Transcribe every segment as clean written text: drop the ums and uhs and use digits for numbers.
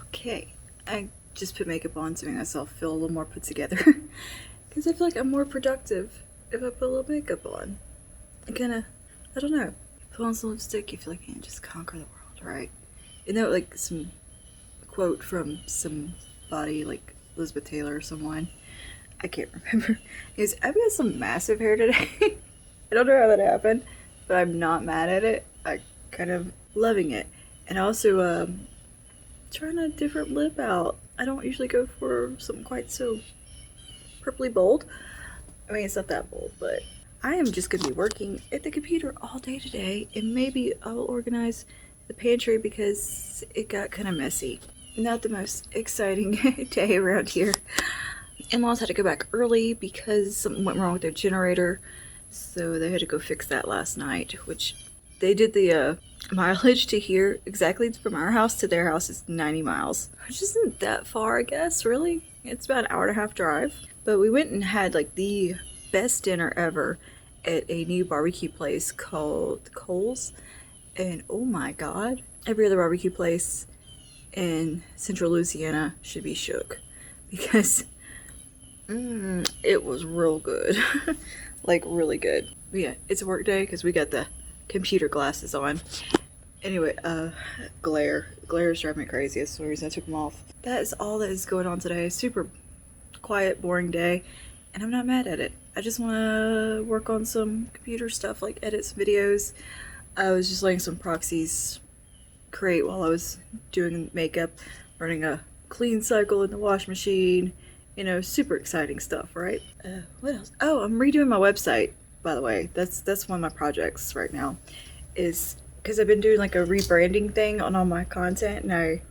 Okay, I just put makeup on to make myself feel a little more put together. Because I feel like I'm more productive if I put a little makeup on. I don't know. You put on some lipstick, you feel like you can just conquer the world, right? You know, like some quote from somebody like Elizabeth Taylor or someone. I can't remember. Is I've got some massive hair today. I don't know how that happened, but I'm not mad at it. I kind of loving it. And also, trying a different lip out. I don't usually go for something quite so purpley bold. I mean, it's not that bold, but I am just gonna be working at the computer all day today, and maybe I'll organize the pantry because it got kind of messy. Not the most exciting day around here. In-laws had to go back early because something went wrong with their generator, so they had to go fix that last night, which they did the mileage to here exactly from our house to their house is 90 miles, which isn't that far, I guess, really. It's about an hour and a half drive. But we went and had like the best dinner ever at a new barbecue place called Cole's, and oh my god, every other barbecue place in central Louisiana should be shook because it was real good. Like really good. But yeah, it's a work day because we got the computer glasses on. Anyway, glares drive me crazy. That's the reason I took them off. That is all that is going on today. Super quiet, boring day, and I'm not mad at it. I just want to work on some computer stuff, like edit some videos. I was just letting some proxies create while I was doing makeup, running a clean cycle in the wash machine. You know, super exciting stuff, right? What else? Oh, I'm redoing my website, by the way. That's one of my projects right now, is because I've been doing like a rebranding thing on all my content, and I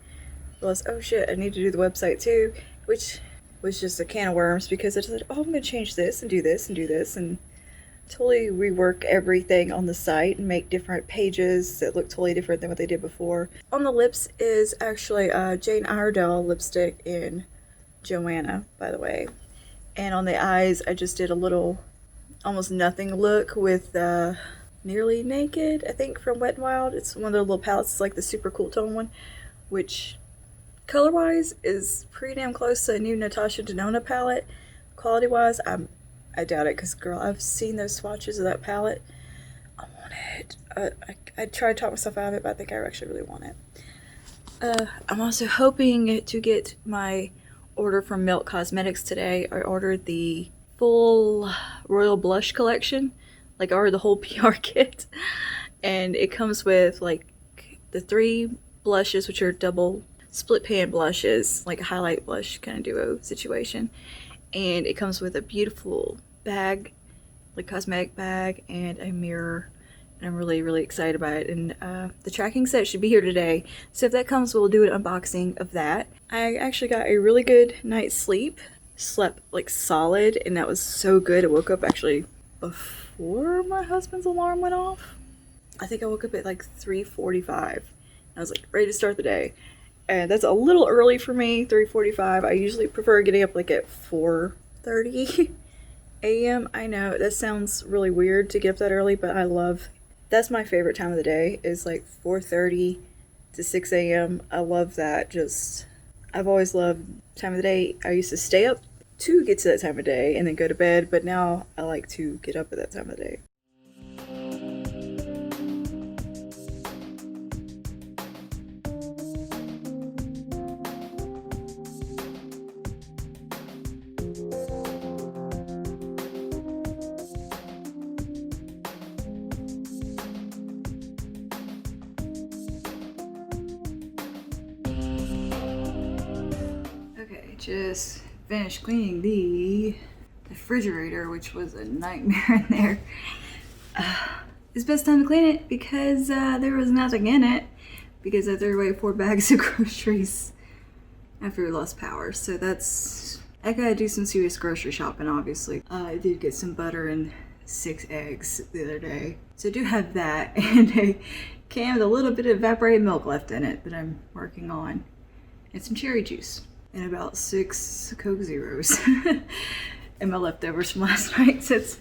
realized, oh shit, I need to do the website too, which was just a can of worms because I just said, oh, I'm gonna change this and do this and do this and totally rework everything on the site and make different pages that look totally different than what they did before. On the lips is actually Jane Iredale lipstick in Joanna, by the way. And on the eyes, I just did a little almost nothing look with Nearly Naked, I think, from Wet n Wild. It's one of the little palettes, it's like the super cool tone one, which color-wise is pretty damn close to a new Natasha Denona palette. Quality-wise, I doubt it, because girl, I've seen those swatches of that palette. I want it. I tried to talk myself out of it, but I think I actually really want it. I'm also hoping to get my order from Milk Cosmetics today. I ordered the full Royal Blush collection. Like I ordered the whole PR kit. And it comes with like the 3 blushes, which are double split pan blushes, like a highlight blush kind of duo situation. And it comes with a beautiful bag, like cosmetic bag, and a mirror. And I'm really, really excited about it. And the tracking set should be here today. So if that comes, we'll do an unboxing of that. I actually got a really good night's sleep. Slept like solid, and that was so good. I woke up actually before my husband's alarm went off. I think I woke up at like 3:45. I was like ready to start the day. And that's a little early for me, 3:45. I usually prefer getting up like at 4:30 a.m. I know that sounds really weird to get up that early, but that's my favorite time of the day, is like 4:30 to 6 a.m. I love that. I've always loved time of the day. I used to stay up to get to that time of day and then go to bed, but now I like to get up at that time of the day. Just finished cleaning the refrigerator, which was a nightmare in there. It's best time to clean it because there was nothing in it, because I threw away 4 bags of groceries after we lost power. So I gotta do some serious grocery shopping, obviously. I did get some butter and 6 eggs the other day. So I do have that, and a can with a little bit of evaporated milk left in it that I'm working on, and some cherry juice. And about 6 Coke Zeros and my leftovers from last night. So it's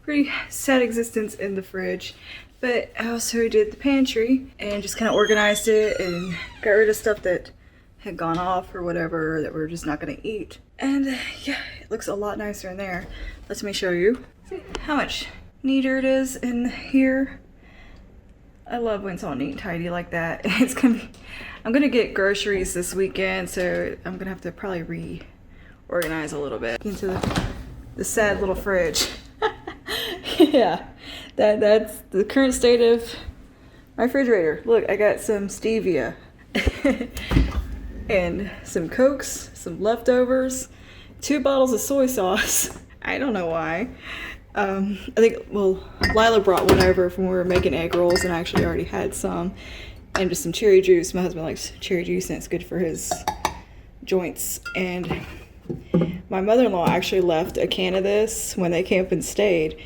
pretty sad existence in the fridge. But I also did the pantry and just kind of organized it and got rid of stuff that had gone off or whatever that we're just not gonna eat. And yeah, it looks a lot nicer in there. Let me show you how much neater it is in here. I love when it's all neat and tidy like that. I'm gonna get groceries this weekend, so I'm gonna have to probably reorganize a little bit. Into the sad little fridge. Yeah, that's the current state of my refrigerator. Look, I got some stevia and some Cokes, some leftovers, 2 bottles of soy sauce. I don't know why. I think, well, Lila brought one over from when we were making egg rolls, and I actually already had some. And just some cherry juice. My husband likes cherry juice, and it's good for his joints. And my mother-in-law actually left a can of this when they came up and stayed.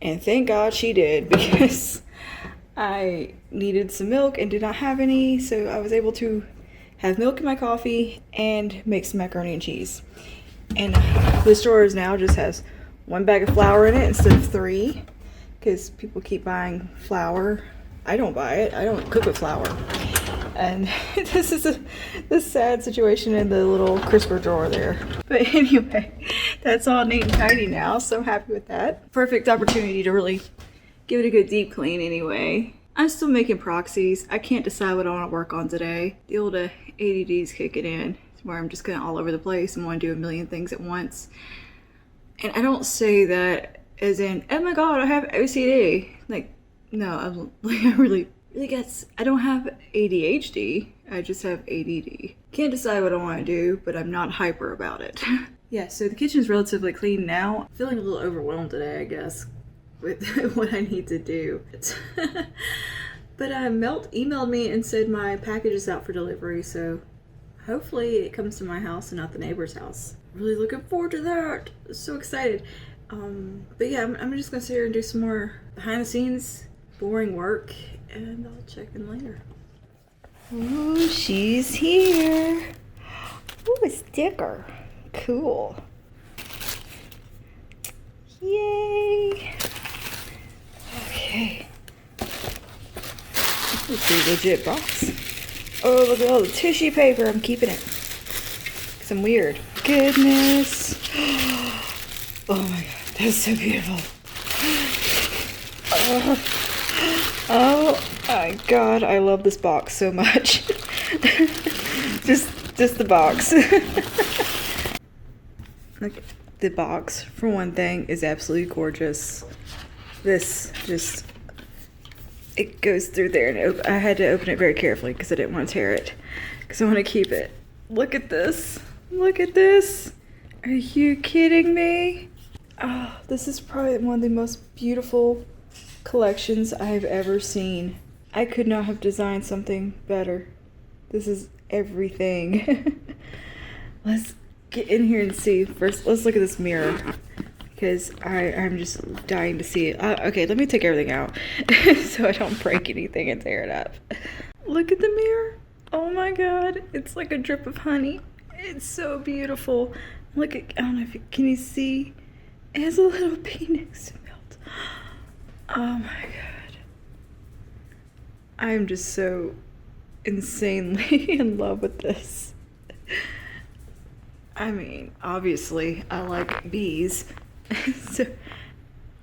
And thank God she did, because I needed some milk and did not have any. So I was able to have milk in my coffee and make some macaroni and cheese. And this drawer now just has 1 bag of flour in it instead of 3, because people keep buying flour. I don't buy it. I don't cook with flour. And this is this sad situation in the little crisper drawer there. But anyway, that's all neat and tidy now, so I'm happy with that. Perfect opportunity to really give it a good deep clean anyway. I'm still making proxies. I can't decide what I want to work on today. The old ADD's kicking in, where I'm just kind of all over the place and want to do a million things at once. And I don't say that as in, oh my God, I have OCD. Like, no, I really guess I don't have ADHD. I just have ADD. Can't decide what I want to do, but I'm not hyper about it. Yeah, so the kitchen's relatively clean now. Feeling a little overwhelmed today, I guess, with what I need to do. But Melt emailed me and said my package is out for delivery, so hopefully it comes to my house and not the neighbor's house. Really looking forward to that. So excited. But yeah, I'm just gonna sit here and do some more behind the scenes boring work, and I'll check in later. Ooh, she's here. Ooh, a sticker. Cool. Yay. Okay. This is a legit box. Oh, look at all the tissue paper. I'm keeping it. 'Cause I'm weird. Goodness. Oh my God, that's so beautiful. Oh my God, I love this box so much. just the box. Look, the box, for one thing, is absolutely gorgeous. This just, it goes through there, and I had to open it very carefully because I didn't want to tear it, because I want to keep it. Look at this. Look at this. Are you kidding me? Oh, this is probably one of the most beautiful collections I've ever seen. I could not have designed something better. This is everything. Let's get in here and see. First, let's look at this mirror, because I'm just dying to see it. Okay, let me take everything out so I don't break anything and tear it up. Look at the mirror. Oh my God, it's like a drip of honey. It's so beautiful. Look at, I don't know if you, can you see? It has a little bee next to Melt. Oh my God. I'm just so insanely in love with this. I mean, obviously, I like bees. So,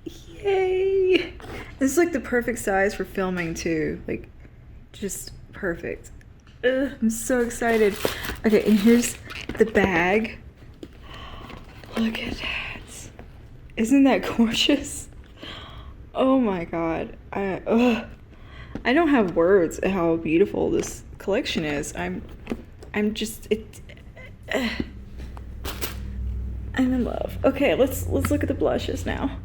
yay! This is like the perfect size for filming too. Like, just perfect. Ugh, I'm so excited. Okay, and here's the bag. Look at that. Isn't that gorgeous? Oh my God. I don't have words how beautiful this collection is. I'm in love. Okay, let's look at the blushes now.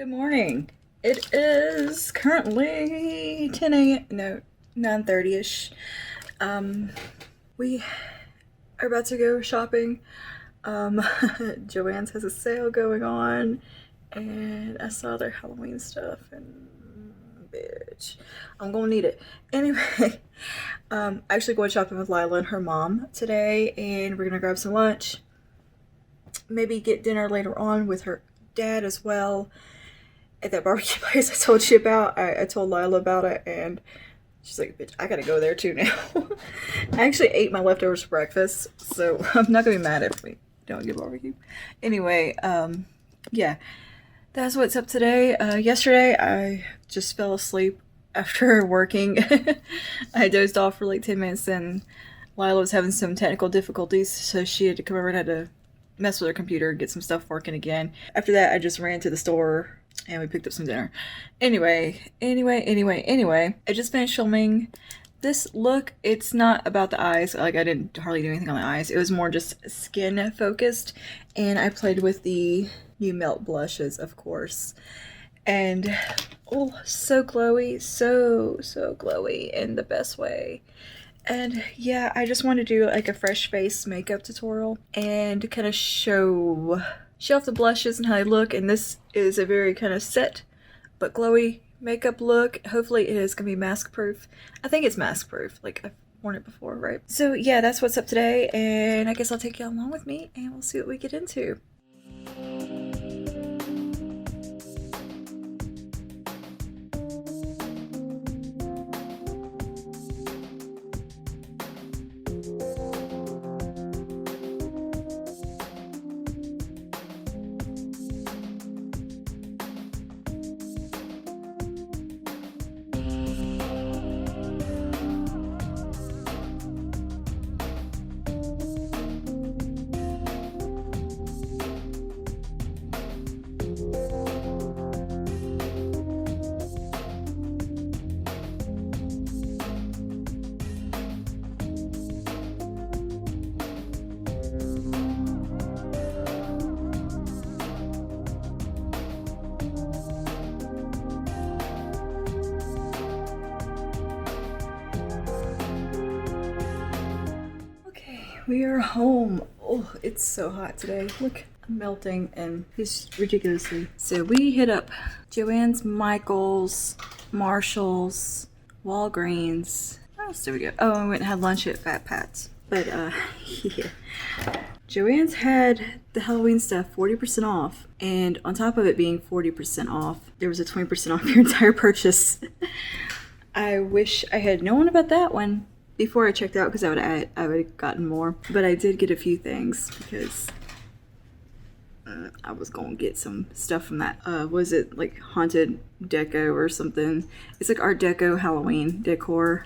Good morning. It is currently 10 a.m. No, 9:30ish. We are about to go shopping. Joann's has a sale going on, and I saw their Halloween stuff, and bitch, I'm gonna need it. Anyway, actually going shopping with Lila and her mom today, and we're gonna grab some lunch. Maybe get dinner later on with her dad as well at that barbecue place I told you about. I told Lila about it, and she's like, bitch, I gotta go there too now. I actually ate my leftovers for breakfast, so I'm not gonna be mad if we don't get barbecue. Anyway, yeah, that's what's up today. Yesterday, I just fell asleep after working. I dozed off for like 10 minutes, and Lila was having some technical difficulties, so she had to come over and had to mess with her computer, get some stuff working again. After that, I just ran to the store and we picked up some dinner. Anyway, I just finished filming this look. It's not about the eyes. Like, I didn't hardly do anything on the eyes. It was more just skin focused, and I played with the new Melt blushes, of course. And oh, so glowy, so glowy in the best way. And yeah, I just want to do like a fresh face makeup tutorial and kind of show off the blushes and how they look. And this is a very kind of set but glowy makeup look. Hopefully it is going to be mask proof. I think it's mask proof, like I've worn it before, right? So yeah, that's what's up today, and I guess I'll take y'all along with me and we'll see what we get into. We are home. Oh, it's so hot today. Look, I'm melting and it's ridiculously. So we hit up Joann's, Michael's, Marshall's, Walgreens. Where else did we go? Oh, and we went and had lunch at Fat Pat's. But yeah. Joann's had the Halloween stuff 40% off. And on top of it being 40% off, there was a 20% off your entire purchase. I wish I had known about that one before I checked out, because I would have gotten more. But I did get a few things because I was going to get some stuff from that. Was it like Haunted Deco or something? It's like Art Deco Halloween decor.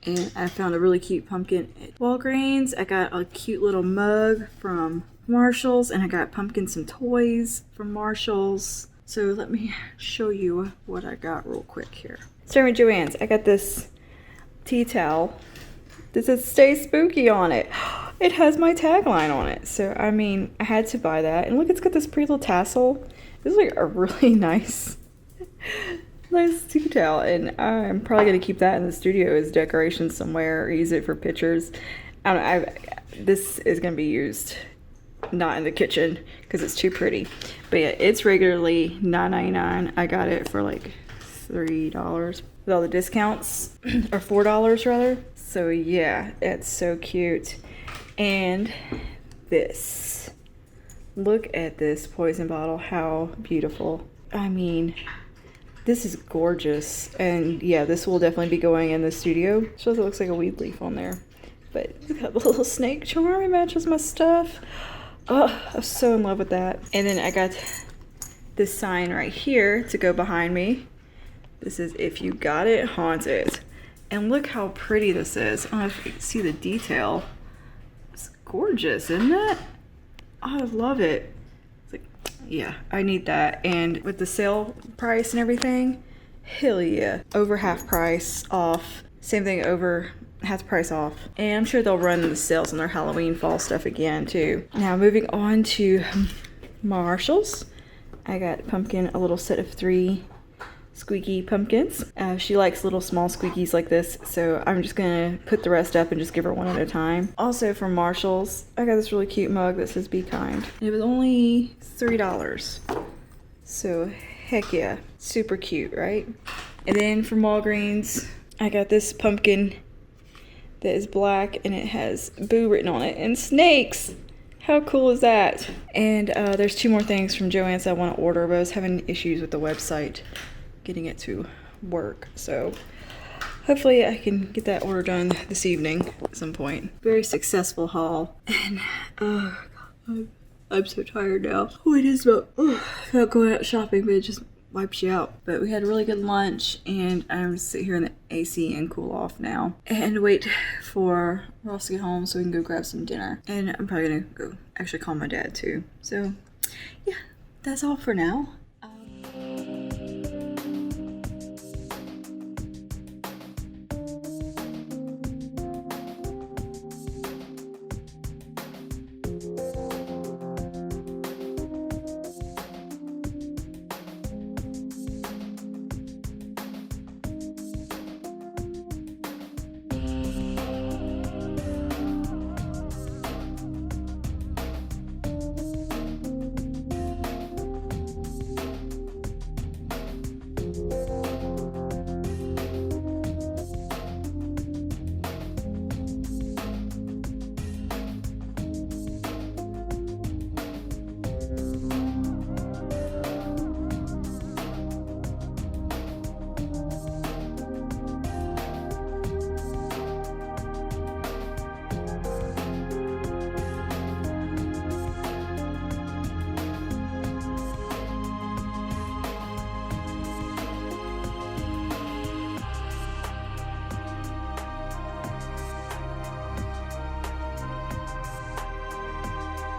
And I found a really cute pumpkin at Walgreens. I got a cute little mug from Marshall's, and I got pumpkin some toys from Marshall's. So let me show you what I got real quick here. Starting with Joann's, I got this tea towel. This says "Stay Spooky" on it. It has my tagline on it. So, I mean, I had to buy that. And look, it's got this pretty little tassel. This is like a really nice tea towel. And I'm probably going to keep that in the studio as decoration somewhere, or use it for pictures. I don't know. This is going to be used not in the kitchen because it's too pretty. But yeah, it's regularly $9.99. I got it for like $3 with all the discounts, or $4 rather. So yeah, it's so cute. And this, look at this poison bottle, how beautiful. I mean, this is gorgeous. And yeah, this will definitely be going in the studio. Shows it looks like a weed leaf on there. But look at the little snake charm, it matches my stuff. Oh, I'm so in love with that. And then I got this sign right here to go behind me. This is "If you got it, haunt it." And look how pretty this is. I don't know if you can see the detail. It's gorgeous, isn't it? I love it. It's like, yeah, I need that. And with the sale price and everything, hell yeah. Over half price off. Same thing, over half the price off. And I'm sure they'll run the sales on their Halloween fall stuff again too. Now moving on to Marshall's. I got Pumpkin a little set of 3 squeaky pumpkins. She likes little small squeakies like this, so I'm just gonna put the rest up and just give her one at a time. Also from Marshall's, I got this really cute mug that says "Be Kind." It was only $3. So heck yeah, super cute, right? And then from Walgreens, I got this pumpkin that is black and it has Boo written on it and snakes. How cool is that? And there's 2 more things from Joann's I want to order, but I was having issues with the website getting it to work. So hopefully I can get that order done this evening at some point. Very successful haul. And oh God, I'm so tired now. Oh, it is about going out shopping, but it just wipes you out. But we had a really good lunch, and I'm just sit here in the AC and cool off now and wait for Ross to get home so we can go grab some dinner. And I'm probably gonna go actually call my dad too. So yeah, that's all for now.